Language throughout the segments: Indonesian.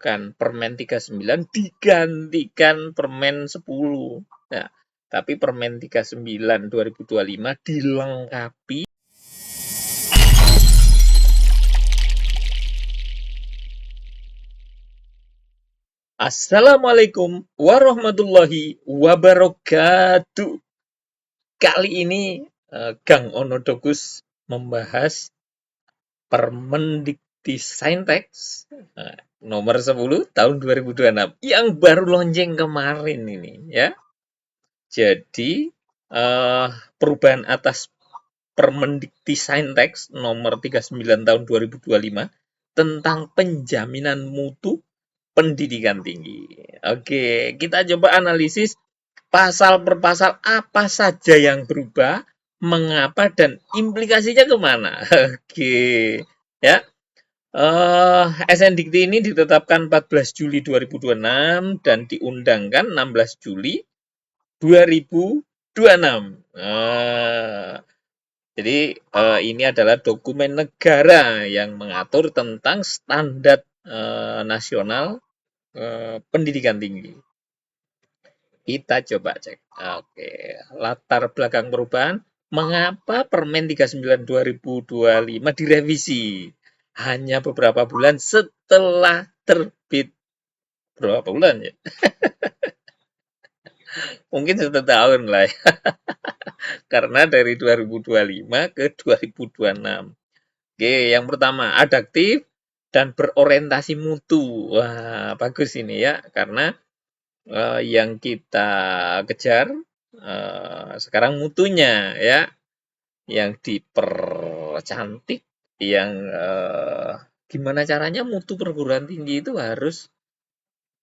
bukan Permen 39 digantikan Permen 10. Nah, tapi Permen 39 2025 dilengkapi. Assalamualaikum warahmatullahi wabarakatuh. Kali ini Kang Onodokus membahas Permendikti nomor 10 tahun 2026 yang baru launching kemarin ini ya. Jadi perubahan atas Permendikti nomor 39 tahun 2025 tentang penjaminan mutu pendidikan tinggi. Oke, kita coba analisis pasal per pasal apa saja yang berubah, mengapa, dan implikasinya kemana. Oke, ya. SN Dikti ini ditetapkan 14 Juli 2026 dan diundangkan 16 Juli 2026. Jadi ini adalah dokumen negara yang mengatur tentang standar nasional pendidikan tinggi. Kita coba cek. Oke, latar belakang perubahan. Mengapa Permen 39 2025 direvisi? Hanya beberapa bulan setelah terbit. Berapa bulan ya? Mungkin 1 tahun lah ya. Karena dari 2025 ke 2026. Oke, yang pertama, adaptif dan berorientasi mutu. Wah, bagus ini ya. Karena yang kita kejar sekarang mutunya ya, yang dipercantik, yang gimana caranya mutu perguruan tinggi itu harus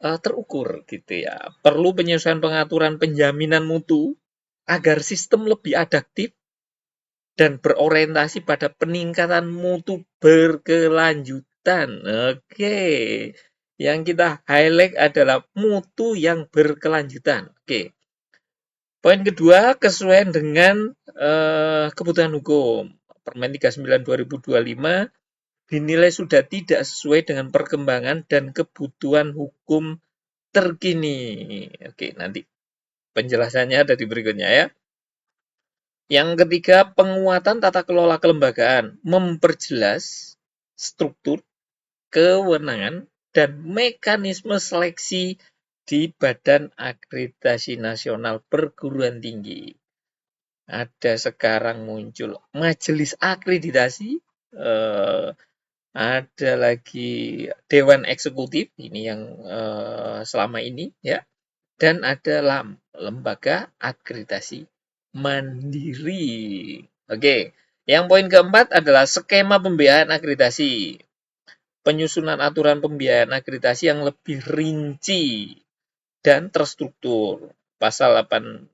terukur gitu ya. Perlu penyesuaian pengaturan penjaminan mutu agar sistem lebih adaptif dan berorientasi pada peningkatan mutu berkelanjutan. Oke. Yang kita highlight adalah mutu yang berkelanjutan. Oke. Poin kedua, kesesuaian dengan kebutuhan hukum. Permen 39 2025 dinilai sudah tidak sesuai dengan perkembangan dan kebutuhan hukum terkini. Oke, nanti penjelasannya ada di berikutnya ya. Yang ketiga, penguatan tata kelola kelembagaan, memperjelas struktur, kewenangan, dan mekanisme seleksi di Badan Akreditasi Nasional Perguruan Tinggi. Ada sekarang muncul Majelis Akreditasi, ada lagi Dewan Eksekutif, ini yang selama ini ya, dan ada LAM, Lembaga Akreditasi Mandiri. Oke, yang poin keempat adalah skema pembiayaan akreditasi. Penyusunan aturan pembiayaan akreditasi yang lebih rinci dan terstruktur. Pasal 83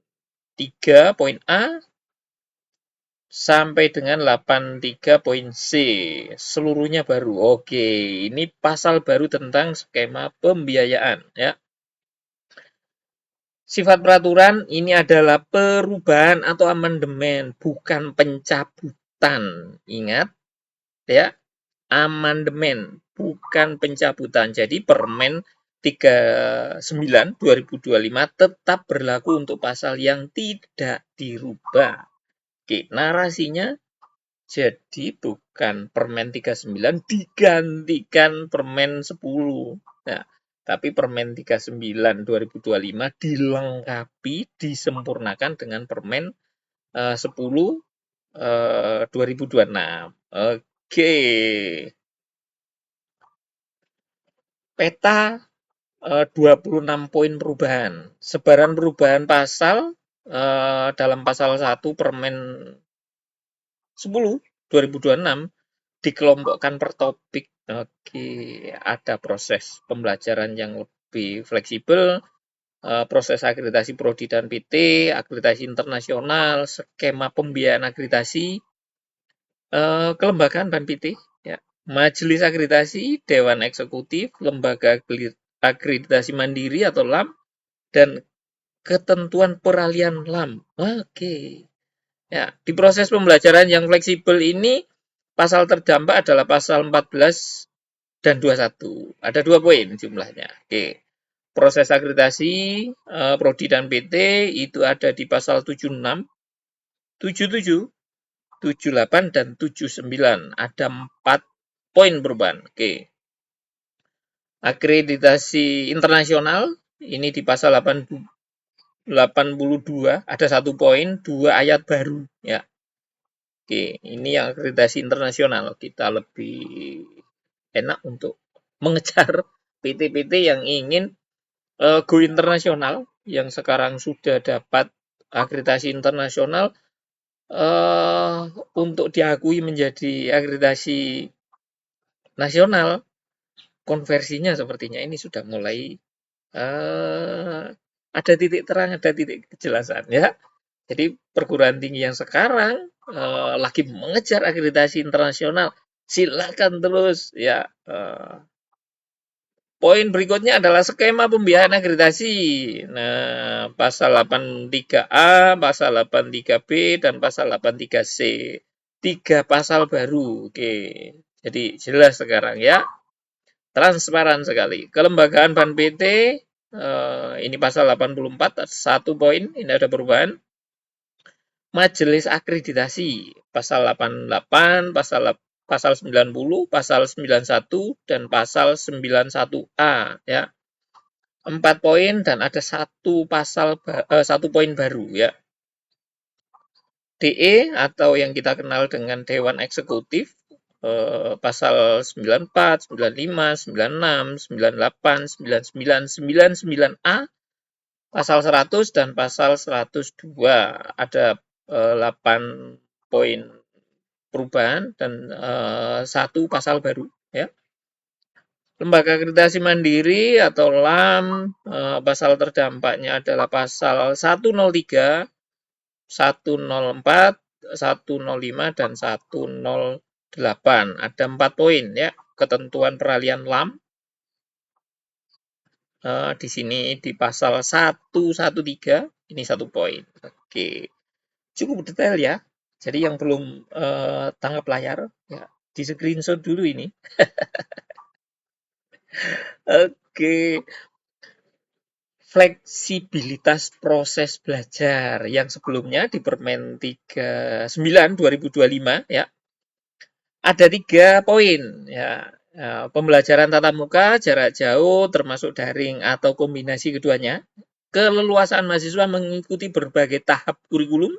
poin A sampai dengan 83 poin C. Seluruhnya baru. Oke, ini pasal baru tentang skema pembiayaan ya. Sifat peraturan ini adalah perubahan atau amandemen, bukan pencabutan. Ingat ya, amandemen, bukan pencabutan. Jadi Permen 39 2025 tetap berlaku untuk pasal yang tidak dirubah. Oke, narasinya jadi bukan Permen 39 digantikan Permen 10. Nah, tapi Permen 39 2025 dilengkapi, disempurnakan dengan Permen 10 2026. Oke. Peta 26 poin perubahan. Sebaran perubahan pasal dalam pasal 1 Permen 10 2026 dikelompokkan per topik. Oke, ada proses pembelajaran yang lebih fleksibel, proses akreditasi prodi dan PT, akreditasi internasional, skema pembiayaan akreditasi, kelembagaan dan PT, ya. Majelis akreditasi, Dewan Eksekutif, Lembaga Akreditasi Mandiri atau LAM, dan ketentuan peralihan LAM. Oke. Ya, di proses pembelajaran yang fleksibel ini pasal terdampak adalah pasal 14 dan 21. Ada 2 poin jumlahnya. Oke. Proses akreditasi prodi dan PT itu ada di pasal 76, 77, 78 dan 79. Ada 4 poin perubahan. Oke. Akreditasi internasional ini di pasal 82 ada 1 poin, 2 ayat baru ya. Oke, ini yang akreditasi internasional. Kita lebih enak untuk mengejar PT-PT yang ingin go internasional, yang sekarang sudah dapat akreditasi internasional untuk diakui menjadi akreditasi nasional. Konversinya sepertinya ini sudah mulai ada titik terang, ada titik kejelasan ya. Jadi perguruan tinggi yang sekarang lagi mengejar akreditasi internasional, silakan terus ya. Poin berikutnya adalah skema pembiayaan akreditasi. Nah, pasal 83A, pasal 83B, dan pasal 83C. 3 pasal baru. Oke. Jadi jelas sekarang ya. Transparan sekali. Kelembagaan Ban PT, ini pasal 84, 1 poin, ini ada perubahan. Majelis akreditasi, pasal 88, pasal 90, pasal 91, dan pasal 91A ya. 4 poin dan ada 1 poin baru ya. DE atau yang kita kenal dengan Dewan Eksekutif, pasal 94, 95, 96, 98, 99, 99A, pasal 100 dan pasal 102. Ada 8 poin perubahan dan 1 pasal baru ya. Lembaga akreditasi mandiri atau LAM, pasal terdampaknya adalah pasal 103, 104, 105, dan 108. Ada 4 poin ya. Ketentuan peralihan LAM di sini di pasal 113, ini 1 poin. Oke. Cukup detail ya. Jadi yang belum tanggap layar ya, di screenshot dulu ini. Oke. Fleksibilitas proses belajar yang sebelumnya di Permen 39 2025 ya. Ada 3 poin ya. Pembelajaran tatap muka, jarak jauh, termasuk daring atau kombinasi keduanya. Keleluasaan mahasiswa mengikuti berbagai tahap kurikulum.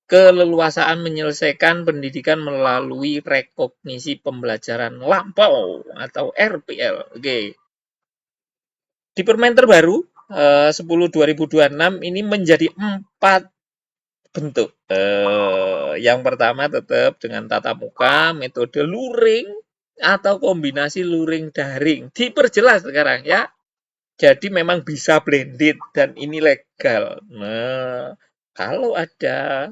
Keleluasaan menyelesaikan pendidikan melalui rekognisi pembelajaran lampau atau RPL. Oke. Di permen terbaru 10 2026 ini menjadi 4 bentuk. Yang pertama tetap dengan tatap muka, metode luring atau kombinasi luring daring. Diperjelas sekarang ya. Jadi memang bisa blended dan ini legal. Nah, kalau ada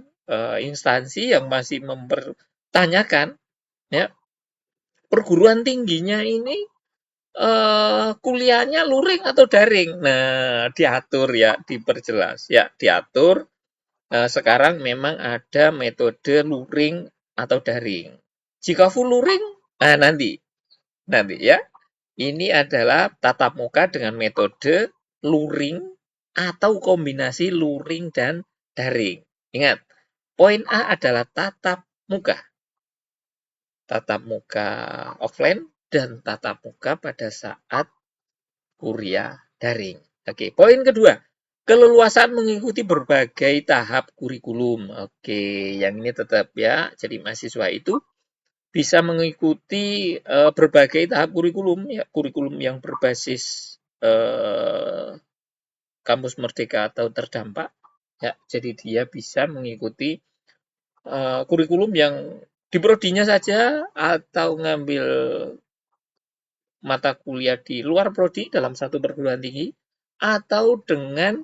instansi yang masih mempertanyakan ya, perguruan tingginya ini kuliahnya luring atau daring. Nah, diatur ya, diperjelas ya, diatur. Sekarang memang ada metode luring atau daring. Jika full luring, nanti ya. Ini adalah tatap muka dengan metode luring atau kombinasi luring dan daring. Ingat, poin A adalah tatap muka. Tatap muka offline dan tatap muka pada saat kuliah daring. Oke, poin kedua, keleluasaan mengikuti berbagai tahap kurikulum. Oke, yang ini tetap ya. Jadi mahasiswa itu bisa mengikuti berbagai tahap kurikulum ya, kurikulum yang berbasis kampus merdeka atau terdampak ya. Jadi dia bisa mengikuti kurikulum yang di prodinya saja atau ngambil mata kuliah di luar prodi dalam satu perguruan tinggi atau dengan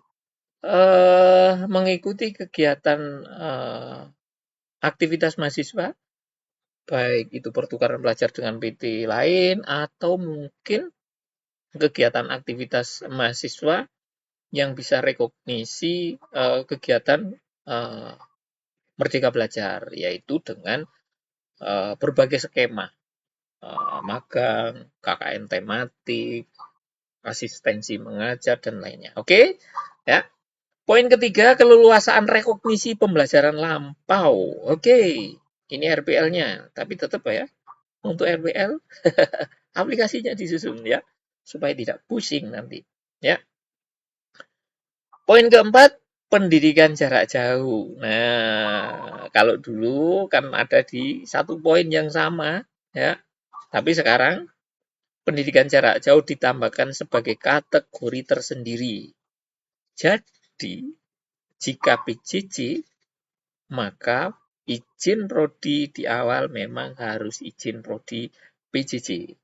mengikuti kegiatan aktivitas mahasiswa, baik itu pertukaran pelajar dengan PT lain atau mungkin kegiatan aktivitas mahasiswa yang bisa rekognisi kegiatan Merdeka Belajar, yaitu dengan berbagai skema. magang, KKN tematik, asistensi mengajar, dan lainnya. Oke, ya. Poin ketiga, keleluasaan rekognisi pembelajaran lampau. Oke, ini RPL-nya, tapi tetap ya, untuk RPL aplikasinya disusun ya, supaya tidak pusing nanti. Ya. Poin keempat, pendidikan jarak jauh. Nah, kalau dulu kan ada di satu poin yang sama, ya. Tapi sekarang pendidikan jarak jauh ditambahkan sebagai kategori tersendiri. Jadi, jika PJJ, maka izin prodi di awal memang harus izin prodi PJJ.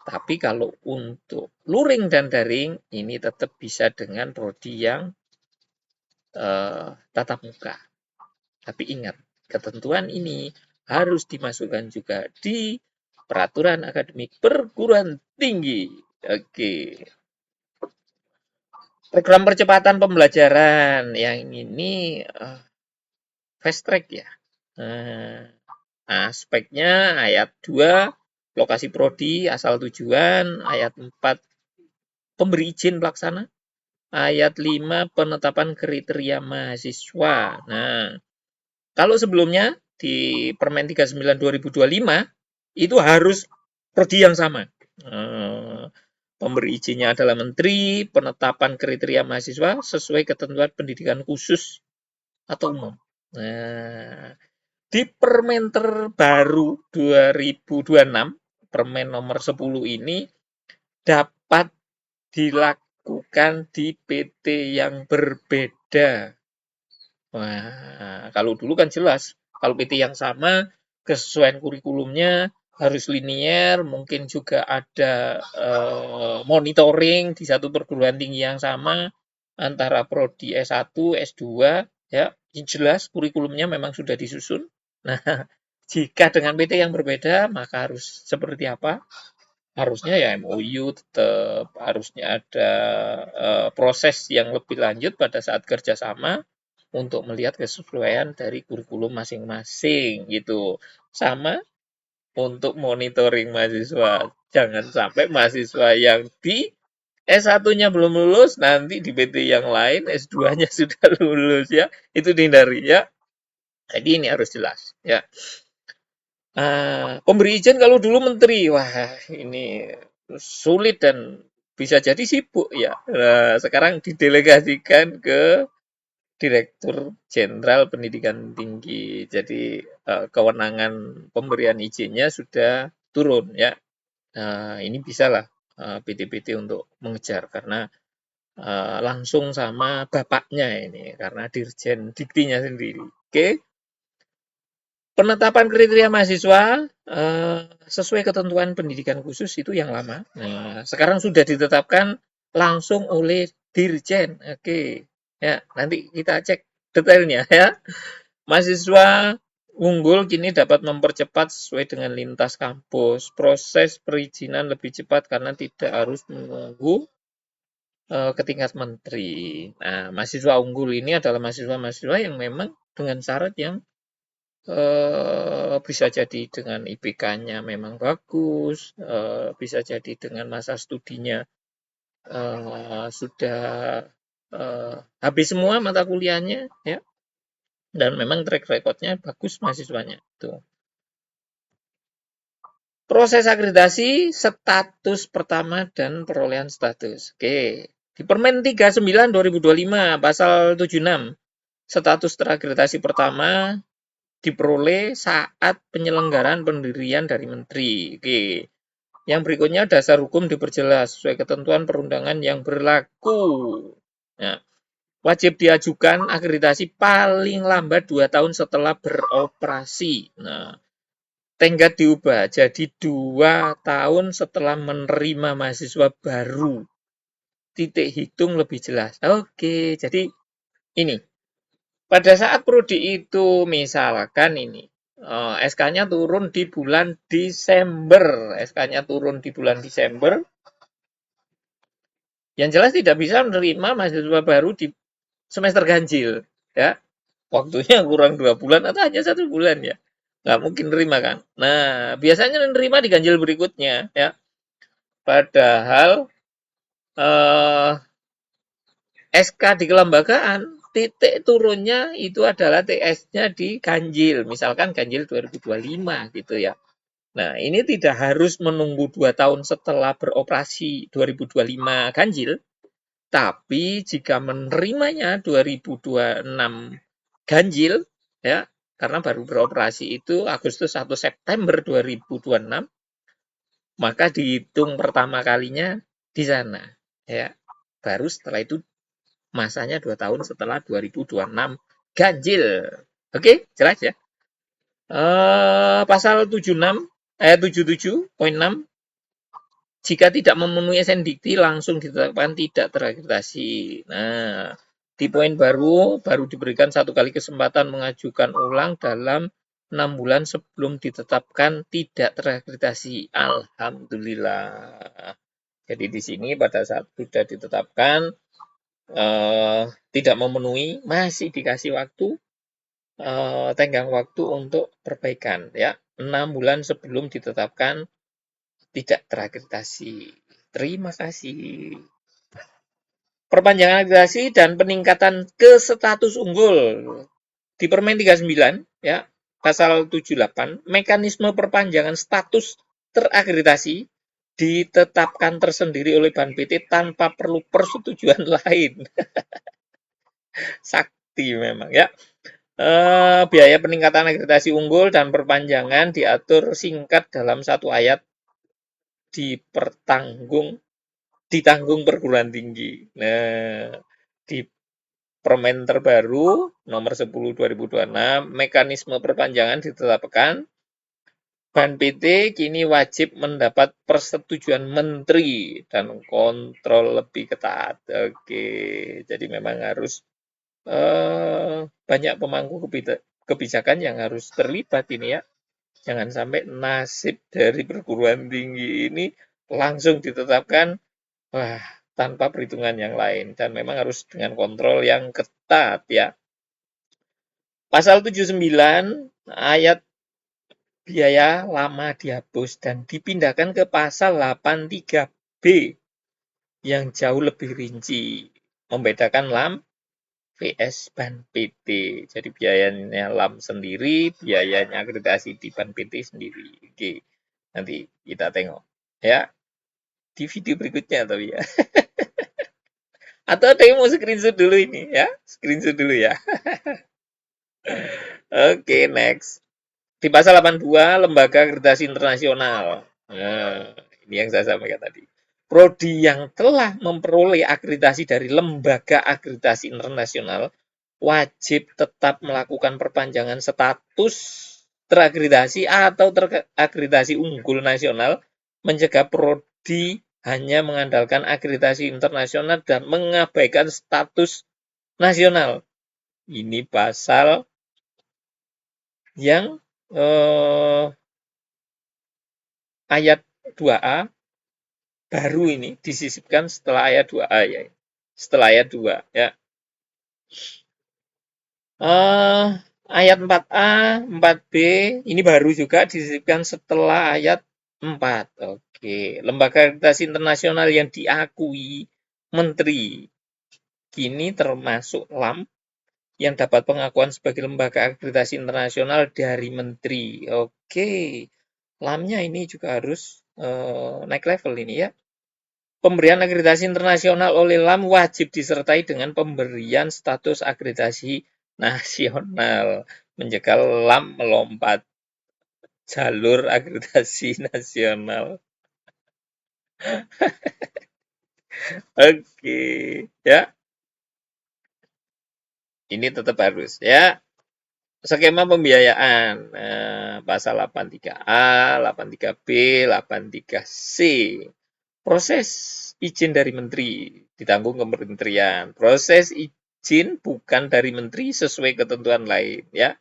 Tapi kalau untuk luring dan daring, ini tetap bisa dengan prodi yang tatap muka. Tapi ingat, ketentuan ini harus dimasukkan juga di peraturan akademik perguruan tinggi. Oke. Program percepatan pembelajaran yang ini fast track ya. Aspeknya ayat 2, lokasi prodi, asal tujuan, ayat 4, pemberi izin pelaksana, ayat 5, penetapan kriteria mahasiswa. Nah, kalau sebelumnya di Permen 39 2025 itu harus prodi yang sama. Pemberi izinnya adalah menteri, penetapan kriteria mahasiswa sesuai ketentuan pendidikan khusus atau umum. Nah, di Permen terbaru 2026, Permen nomor 10 ini dapat dilakukan di PT yang berbeda. Wah, kalau dulu kan jelas, kalau PT yang sama, kesesuaian kurikulumnya harus linier, mungkin juga ada monitoring di satu perguruan tinggi yang sama antara prodi S1, S2, ya, jelas kurikulumnya memang sudah disusun. Nah, jika dengan PT yang berbeda, maka harus seperti apa? Harusnya ya MOU tetap, harusnya ada proses yang lebih lanjut pada saat kerjasama untuk melihat kesesuaian dari kurikulum masing-masing gitu. Sama untuk monitoring mahasiswa. Jangan sampai mahasiswa yang di S1-nya belum lulus, nanti di PT yang lain S2-nya sudah lulus ya. Itu dihindari ya. Jadi ini harus jelas ya. Pemberi izin kalau dulu menteri, wah ini sulit dan bisa jadi sibuk ya. Nah, sekarang didelegasikan ke Direktur Jenderal Pendidikan Tinggi. Jadi kewenangan pemberian izinnya sudah turun ya. Ini bisa lah PT-PT untuk mengejar karena langsung sama bapaknya ini karena Dirjen Diktinya sendiri. Oke. Penetapan kriteria mahasiswa sesuai ketentuan pendidikan khusus itu yang lama. Nah, sekarang sudah ditetapkan langsung oleh Dirjen. Oke. Ya, nanti kita cek detailnya ya. Mahasiswa unggul kini dapat mempercepat sesuai dengan lintas kampus. Proses perizinan lebih cepat karena tidak harus menunggu ke tingkat menteri. Nah, mahasiswa unggul ini adalah mahasiswa-mahasiswa yang memang dengan syarat yang bisa jadi dengan IPK-nya memang bagus, bisa jadi dengan masa studinya sudah habis semua mata kuliahnya ya, dan memang track record-nya bagus mahasiswanya. Tuh. Proses akreditasi, status pertama dan perolehan status. Oke. Di Permen 39 2025 pasal 76, status terakreditasi pertama diperoleh saat penyelenggaraan pendirian dari menteri. Oke. Yang berikutnya dasar hukum diperjelas sesuai ketentuan perundangan yang berlaku. Nah, wajib diajukan akreditasi paling lambat 2 tahun setelah beroperasi. Nah, tenggat diubah jadi 2 tahun setelah menerima mahasiswa baru. Titik hitung lebih jelas. Oke, jadi ini pada saat prodi itu misalkan ini SK-nya turun di bulan Desember, SK-nya turun di bulan Desember, yang jelas tidak bisa menerima mahasiswa baru di semester ganjil, ya. Waktunya kurang 2 bulan atau hanya 1 bulan ya. nggak mungkin nerima kan. Nah, biasanya nerima di ganjil berikutnya ya. Padahal eh, SK di kelembagaan titik turunnya itu adalah TS-nya di ganjil, misalkan ganjil 2025 gitu ya. Nah, ini tidak harus menunggu 2 tahun setelah beroperasi 2025 ganjil, tapi jika menerimanya 2026 ganjil, ya, karena baru beroperasi itu Agustus 1 September 2026, maka dihitung pertama kalinya di sana. Ya, baru setelah itu masanya 2 tahun setelah 2026 ganjil. Oke, jelas ya? Pasal 76 ayat 77.6, jika tidak memenuhi SNDikti langsung ditetapkan tidak terakreditasi. Nah, di poin baru diberikan 1 kali kesempatan mengajukan ulang dalam 6 bulan sebelum ditetapkan tidak terakreditasi. Alhamdulillah. Jadi di sini pada saat sudah ditetapkan tidak memenuhi, masih dikasih waktu, tenggang waktu untuk perbaikan ya. 6 bulan sebelum ditetapkan tidak terakreditasi. Terima kasih. Perpanjangan akreditasi dan peningkatan ke status unggul. Di Permen 39 ya, pasal 78, mekanisme perpanjangan status terakreditasi ditetapkan tersendiri oleh BANPT tanpa perlu persetujuan lain. Sakti memang ya. Biaya peningkatan akreditasi unggul dan perpanjangan diatur singkat dalam satu ayat ditanggung perguruan tinggi. Nah, di Permen terbaru nomor 10 2026, mekanisme perpanjangan ditetapkan. BANPT kini wajib mendapat persetujuan menteri dan kontrol lebih ketat. Oke, jadi memang harus banyak pemangku kebijakan yang harus terlibat ini ya. Jangan sampai nasib dari perguruan tinggi ini langsung ditetapkan, wah, tanpa perhitungan yang lain. Dan memang harus dengan kontrol yang ketat ya. Pasal 79 ayat biaya lama dihapus dan dipindahkan ke pasal 83B yang jauh lebih rinci. Membedakan LAM VS BANPT. Jadi biayanya LAM sendiri, biayanya akreditasi di BANPT sendiri. Oke, nanti kita tengok ya di video berikutnya tapi ya. Atau ada yang mau screenshot dulu ini ya? Screenshot dulu ya. Oke, next. Di pasal 82, Lembaga Akreditasi Internasional. Nah, ini yang saya sampaikan tadi. Prodi yang telah memperoleh akreditasi dari Lembaga Akreditasi Internasional wajib tetap melakukan perpanjangan status terakreditasi atau terakreditasi unggul nasional, mencegah prodi hanya mengandalkan akreditasi internasional dan mengabaikan status nasional. Ini pasal yang ayat 2A baru ini disisipkan setelah ayat 2A ya. Setelah ayat 2 ya. Ayat 4A, 4B ini baru juga disisipkan setelah ayat 4. Oke, lembaga akreditasi internasional yang diakui menteri kini termasuk LAM yang dapat pengakuan sebagai lembaga akreditasi internasional dari menteri. Oke, LAM-nya ini juga harus naik level ini ya. Pemberian akreditasi internasional oleh LAM wajib disertai dengan pemberian status akreditasi nasional, mencegah LAM melompat jalur akreditasi nasional. Oke, ya. Ini tetap harus ya. Skema pembiayaan, pasal 83A, 83B, 83C. Proses izin dari menteri ditanggung kementerian. Proses izin bukan dari menteri sesuai ketentuan lain ya.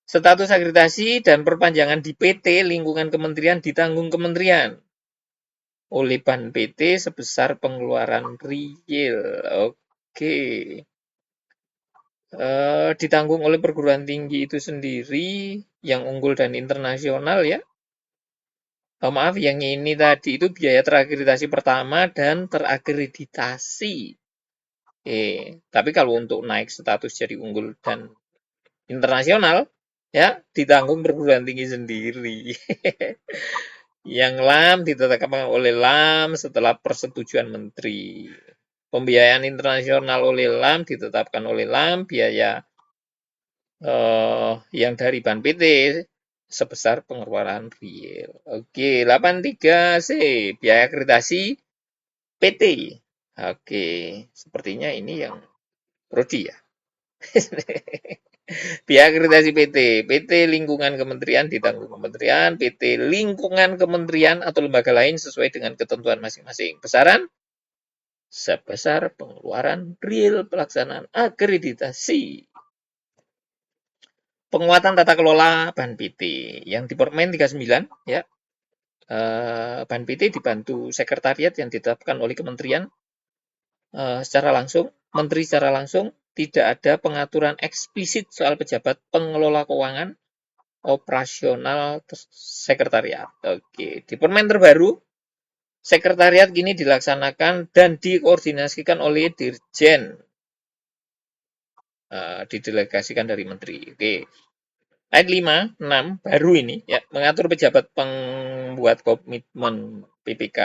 Status akreditasi dan perpanjangan di PT lingkungan kementerian ditanggung kementerian oleh BANPT sebesar pengeluaran real. Oke. Ditanggung oleh perguruan tinggi itu sendiri yang unggul dan internasional ya. Oh, maaf, yang ini tadi itu biaya terakreditasi pertama dan terakreditasi. Tapi kalau untuk naik status jadi unggul dan internasional, ya ditanggung perguruan tinggi sendiri. Yang LAM ditetapkan oleh LAM setelah persetujuan menteri. Pembiayaan internasional oleh LAM ditetapkan oleh LAM, biaya yang dari Ban PT sebesar pengeluaran real. Oke, 83C, biaya akreditasi PT. Oke, sepertinya ini yang prodi ya. Biaya akreditasi PT. PT lingkungan kementerian ditanggung kementerian, PT lingkungan kementerian atau lembaga lain sesuai dengan ketentuan masing-masing. Besaran sebesar pengeluaran real pelaksanaan akreditasi. Penguatan tata kelola Ban PT yang di Permen 39 ya. Ban PT dibantu sekretariat yang ditetapkan oleh kementerian secara langsung, menteri secara langsung, tidak ada pengaturan eksplisit soal pejabat pengelola keuangan operasional sekretariat. Oke, di Permen terbaru sekretariat kini dilaksanakan dan dikoordinasikan oleh Dirjen, didelegasikan dari menteri. Oke. Ayat 5, 6, baru ini ya, mengatur pejabat pembuat komitmen PPK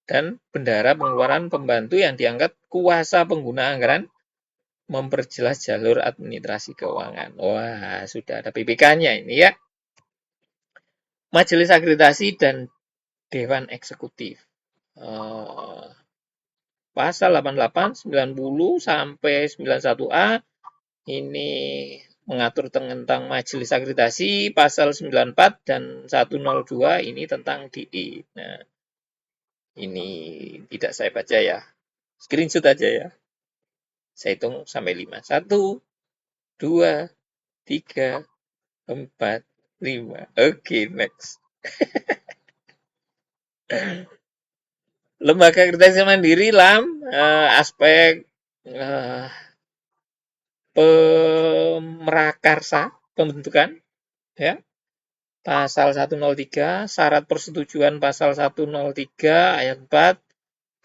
dan bendahara pengeluaran pembantu yang diangkat kuasa pengguna anggaran memperjelas jalur administrasi keuangan. Wah, sudah ada PPK-nya ini ya. Majelis akreditasi dan Dewan Eksekutif. Pasal 88, 90 sampai 91A ini mengatur tentang majelis akreditasi, pasal 94 dan 102 ini tentang DI. Nah, ini tidak saya baca ya. Screenshot aja ya. Saya hitung sampai 5. 1, 2, 3, 4, 5. Oke, next. Lembaga akreditasi mandiri LAM, aspek pemrakarsa pembentukan ya. Pasal 103, syarat persetujuan pasal 103 ayat 4,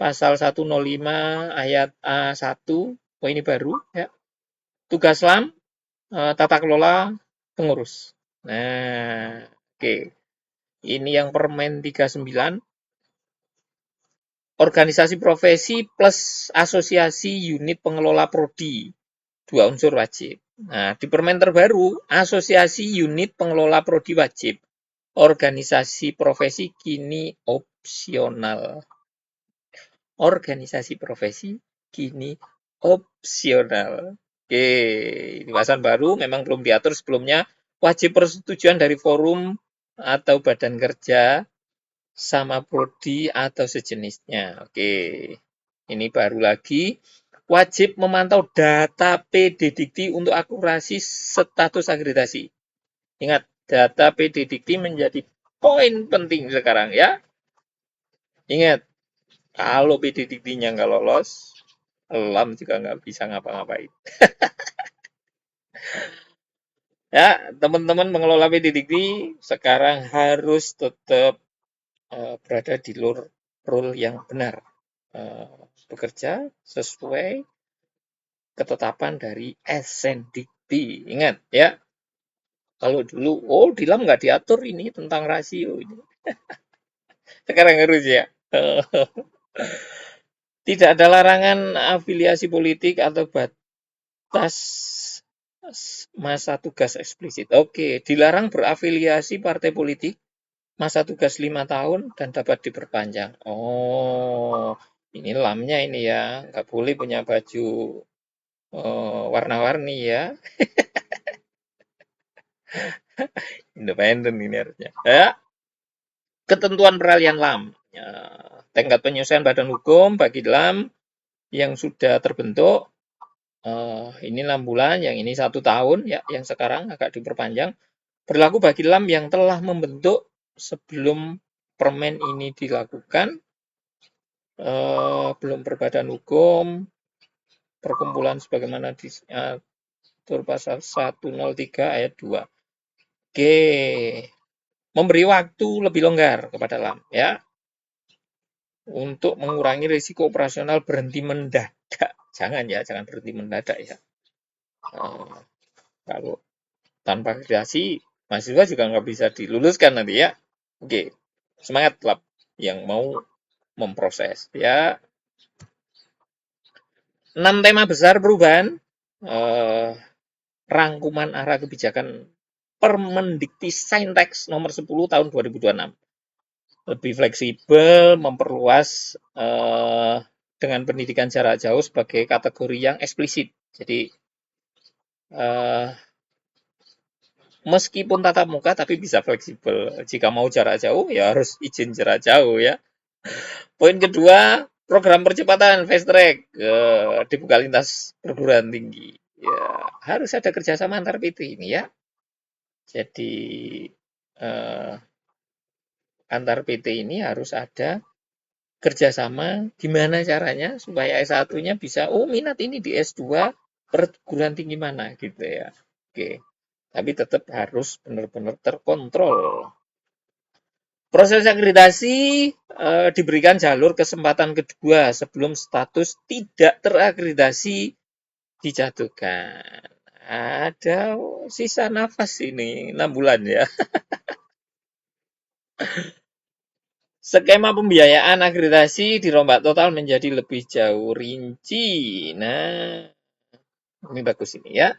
pasal 105 ayat A1, oh ini baru ya. Tugas LAM, tata kelola pengurus. Nah, oke. Ini yang Permen 39, organisasi profesi plus asosiasi unit pengelola prodi. 2 unsur wajib. Nah, di Permen terbaru, asosiasi unit pengelola prodi wajib. Organisasi profesi kini opsional. Organisasi profesi kini opsional. Oke, di bahasan baru memang belum diatur sebelumnya. Wajib persetujuan dari forum atau badan kerja sama prodi atau sejenisnya. Oke, ini baru lagi. Wajib memantau data PD Dikti untuk akurasi status akreditasi. Ingat, data PD Dikti menjadi poin penting sekarang ya. Ingat, kalau PD Diktinya nggak lolos, LAM juga nggak bisa ngapa-ngapain. Ya, teman-teman mengelola PD Dikti sekarang harus tetap berada di rule yang benar. Bekerja sesuai ketetapan dari SNDikti. Ingat ya, kalau dulu, di LAM nggak diatur ini tentang rasio. Sekarang harus ya. Tidak ada larangan afiliasi politik atau batas masa tugas eksplisit. Oke, dilarang berafiliasi partai politik, masa tugas 5 tahun, dan dapat diperpanjang. Oh, ini LAM-nya ini ya, nggak boleh punya baju warna-warni ya. Independen ini harusnya. Ya, ketentuan peralihan LAM. Ya, tingkat penyelesaian badan hukum bagi LAM yang sudah terbentuk, ini 6 bulan, yang ini 1 tahun, ya, yang sekarang agak diperpanjang. Berlaku bagi LAM yang telah membentuk sebelum permen ini dilakukan, belum berbadan hukum, perkumpulan sebagaimana diatur pasal 103 ayat 2. Oke, memberi waktu lebih longgar kepada LAM ya untuk mengurangi risiko operasional berhenti mendadak. Jangan ya, jangan berhenti mendadak ya. Nah, kalau tanpa akreditasi, mahasiswa juga nggak bisa diluluskan nanti ya. Oke, semangat LAM yang mau memproses ya. 6 tema besar perubahan eh, rangkuman arah kebijakan Permendikti-Saintek nomor 10 tahun 2026. Lebih fleksibel, memperluas dengan pendidikan jarak jauh sebagai kategori yang eksplisit. Jadi eh, meskipun tatap muka tapi bisa fleksibel. Jika mau jarak jauh ya harus izin jarak jauh ya. Poin kedua, program percepatan fast track dibuka lintas perguruan tinggi. Ya, harus ada kerjasama antar PT ini ya. Jadi eh, antar PT ini harus ada kerjasama gimana caranya supaya S1-nya bisa, oh minat ini di S2 perguruan tinggi mana gitu ya. Oke, tapi tetap harus benar-benar terkontrol. Proses akreditasi diberikan jalur kesempatan kedua sebelum status tidak terakreditasi dijatuhkan. Ada sisa nafas ini 6 bulan ya. Skema pembiayaan akreditasi dirombak total menjadi lebih jauh rinci. Nah, ini bagus ini ya.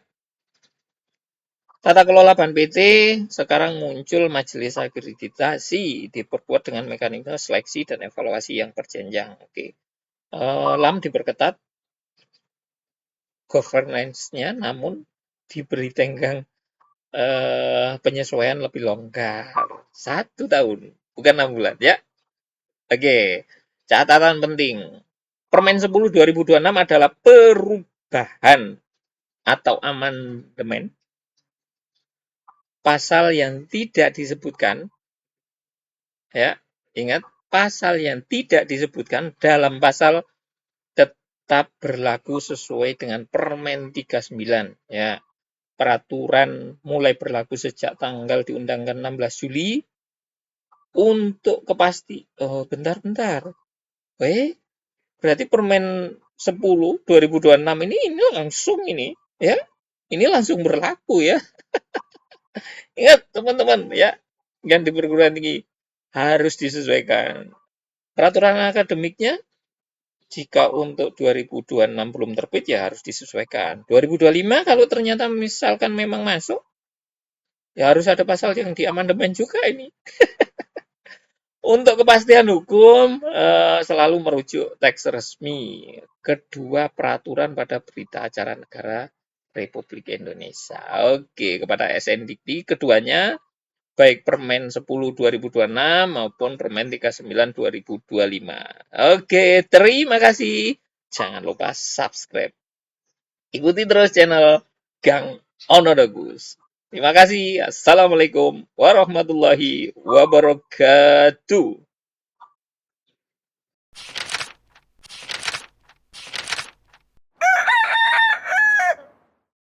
Tata kelola Ban PT sekarang muncul majelis akreditasi diperkuat dengan mekanisme seleksi dan evaluasi yang berjenjang. Oke. LAM diperketat governance-nya namun diberi tenggang penyesuaian lebih longgar. 1 tahun, bukan 6 bulan ya. Oke, catatan penting. Permen 10 2026 adalah perubahan atau amandemen pasal yang tidak disebutkan ya. Ingat, pasal yang tidak disebutkan dalam pasal tetap berlaku sesuai dengan Permen 39 ya. Peraturan mulai berlaku sejak tanggal diundangkan 16 Juli untuk kepasti. Oh, bentar-bentar. Berarti Permen 10 2026 ini langsung ini ya. Ini langsung berlaku ya. Ingat teman-teman ya, yang di perguruan tinggi harus disesuaikan. Peraturan akademiknya jika untuk 2026 belum terbit ya harus disesuaikan. 2025 kalau ternyata misalkan memang masuk, ya harus ada pasal yang diamandemen juga ini. Untuk kepastian hukum selalu merujuk teks resmi kedua peraturan pada berita acara negara Republik Indonesia. Oke, kepada SNDikti keduanya baik Permen 10 2026 maupun Permen 39 2025. Oke, terima kasih. Jangan lupa subscribe. Ikuti terus channel Gang Onodagus. Terima kasih. Assalamualaikum warahmatullahi wabarakatuh.